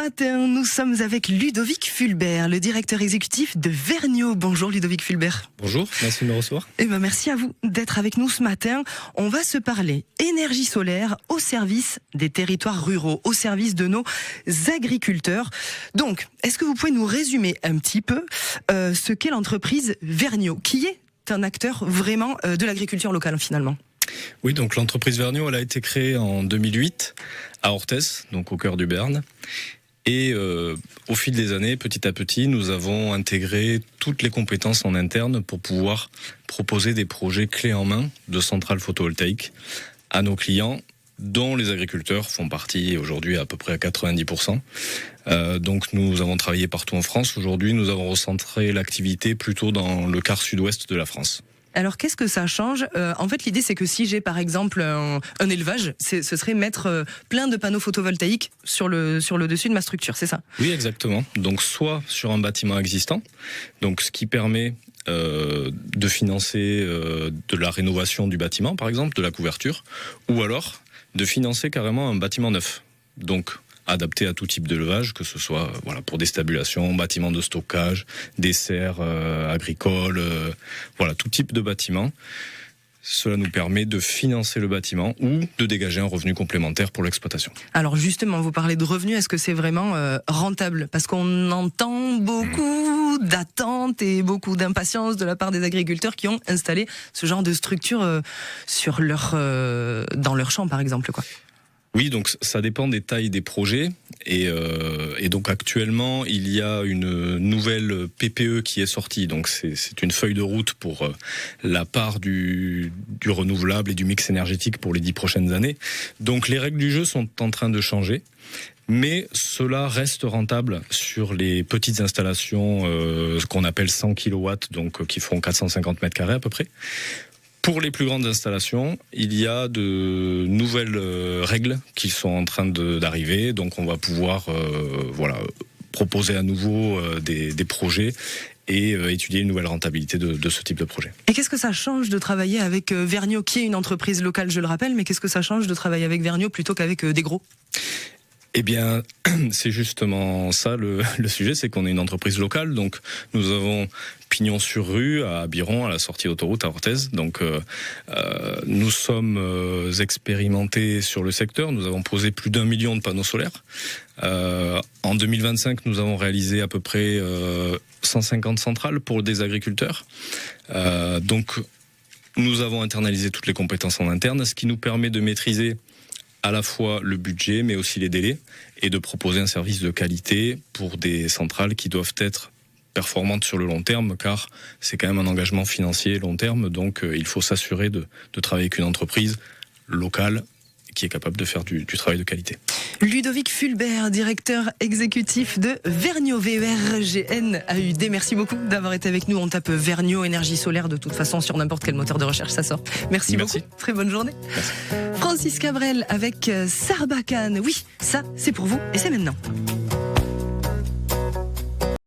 matin, nous sommes avec Ludovic Fulbert, le directeur exécutif de Vernio. Bonjour Ludovic Fulbert. Bonjour, merci de me recevoir. Merci à vous d'être avec nous ce matin. On va se parler énergie solaire au service des territoires ruraux, au service de nos agriculteurs. Donc, est-ce que vous pouvez nous résumer un petit peu ce qu'est l'entreprise Vernio, qui est un acteur vraiment de l'agriculture locale finalement? Oui, donc l'entreprise Vernio, elle a été créée en 2008 à Orthez, donc au cœur du Béarn. Et au fil des années, petit à petit, nous avons intégré toutes les compétences en interne pour pouvoir proposer des projets clés en main de centrales photovoltaïques à nos clients, dont les agriculteurs font partie aujourd'hui à peu près à 90%. Donc nous avons travaillé partout en France. Aujourd'hui, nous avons recentré l'activité plutôt dans le quart sud-ouest de la France. Alors qu'est-ce que ça change? En fait, l'idée c'est que si j'ai par exemple un élevage, ce serait mettre plein de panneaux photovoltaïques sur le dessus de ma structure, c'est ça? Oui, exactement. Donc soit sur un bâtiment existant, donc ce qui permet de financer de la rénovation du bâtiment, par exemple, de la couverture, ou alors de financer carrément un bâtiment neuf. Donc adapté à tout type d'élevage, que ce soit pour des stabulations, bâtiments de stockage, des serres agricoles, tout type de bâtiment. Cela nous permet de financer le bâtiment ou de dégager un revenu complémentaire pour l'exploitation. Alors justement, vous parlez de revenus, est-ce que c'est vraiment rentable? Parce qu'on entend beaucoup d'attentes et beaucoup d'impatience de la part des agriculteurs qui ont installé ce genre de structure dans leur champ, par exemple, quoi. Oui, donc ça dépend des tailles des projets et donc actuellement il y a une nouvelle PPE qui est sortie, donc c'est une feuille de route pour la part du renouvelable et du mix énergétique pour les 10 prochaines années. Donc les règles du jeu sont en train de changer, mais cela reste rentable sur les petites installations, ce qu'on appelle 100 kW, donc qui font 450 mètres carrés à peu près. Pour les plus grandes installations, il y a de nouvelles règles qui sont en train d'arriver. Donc on va pouvoir proposer à nouveau des projets et étudier une nouvelle rentabilité de ce type de projet. Et qu'est-ce que ça change de travailler avec Vernio, qui est une entreprise locale, je le rappelle, mais qu'est-ce que ça change de travailler avec Vernio plutôt qu'avec des gros? Eh bien, c'est justement ça le sujet, c'est qu'on est une entreprise locale, donc nous avons pignon sur rue à Biron, à la sortie d'autoroute à Orthez. Donc nous sommes expérimentés sur le secteur, nous avons posé plus d'1 million de panneaux solaires. En 2025, nous avons réalisé à peu près 150 centrales pour des agriculteurs. Donc nous avons internalisé toutes les compétences en interne, ce qui nous permet de maîtriser à la fois le budget, mais aussi les délais, et de proposer un service de qualité pour des centrales qui doivent être performantes sur le long terme, car c'est quand même un engagement financier long terme, donc il faut s'assurer de travailler avec une entreprise locale qui est capable de faire du travail de qualité. Ludovic Fulbert, directeur exécutif de Vernio, VERGNAUD. Merci beaucoup d'avoir été avec nous. On tape Vernio énergie solaire de toute façon sur n'importe quel moteur de recherche, ça sort. Merci beaucoup. Très bonne journée. Merci. Francis Cabrel avec Sarbacane. Oui, ça c'est pour vous et c'est maintenant.